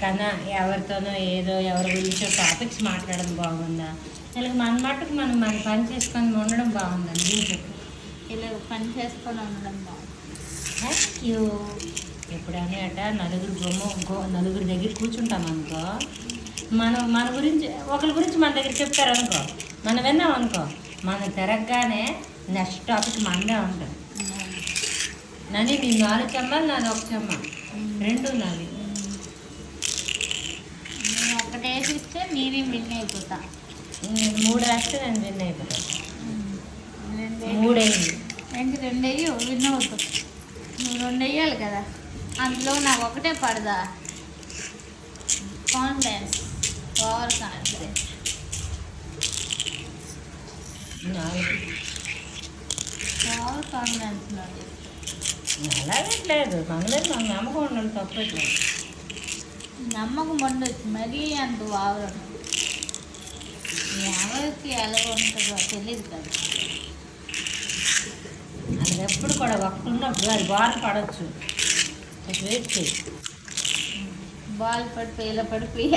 పక్కన ఎవరితోనో ఏదో ఎవరి గురించో టాపిక్స్ మాట్లాడడం బాగుందా, ఇలా మన మట్టుకు మనం మన పని చేసుకొని ఉండడం బాగుందండి. దీంట్లో ఇలా పని చేసుకొని ఉండడం బాగుంది. Thank you. ఎప్పుడైనా అట నలుగురి దగ్గర కూర్చుంటాం అనుకో, మన గురించి ఒకరి గురించి మన దగ్గర చెప్తారు అనుకో, మనం విన్నాం అనుకో, మనం తిరగగానే నెక్స్ట్ టాపిక్ మనదే ఉంటుంది. నని నీ 4 చెమ్మలు, నాది 1 చెమ్మ, 2 నాది. నేను ఒకటి వేసిస్తే నేనే విన్ అయిపోతా. నేను 3 వేస్తే నేను విన్ అయిపోతాను. 3 అయింది. 2 వేయి విన్ అవుతావు. నువ్వు 2 వేయాలి కదా, అందులో నాకు ఒకటే పడదా. Confidence, over confidence. 4 over confidence నాది. అలాగట్లేదు, మనలేదు మనకు నమ్మకం ఉండాలి, తప్పట్లేదు. నమ్మకం ఉండొచ్చు, మరీ అంత ఓవర్. ఎవరికి ఎలా ఉంటుందో తెలియదు కదా. అది ఎప్పుడు కూడా ఒక్కడున్నప్పుడు అది బాల్ పడవచ్చు, వెయిట్ చేయి. బాల్ పడిపోయి ఇలా పడిపోయి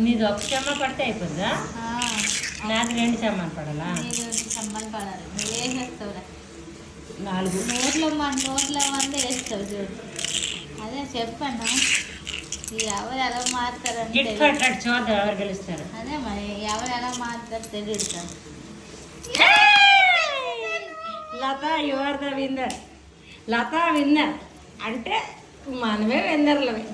నీది 1 చెమ్మ పడితే అయిపోద్దా? నాది 2 చెమ్మలు పడాలా? 2 చెమ్మలు పడాలి. నువ్వు వేసేస్తావురా 4. నోట్లో మంది వేస్తావు చూడు. అదే చెప్పాను, ఎవరు ఎలా మారుతారని చూద్దాం ఎవరు గెలుస్తారు. అదే మరి ఎవరు ఎలా మారుతారు తెలియదు కదా. Latha you are the winner. Latha winner అంటే మనమే విన్నర్లమే.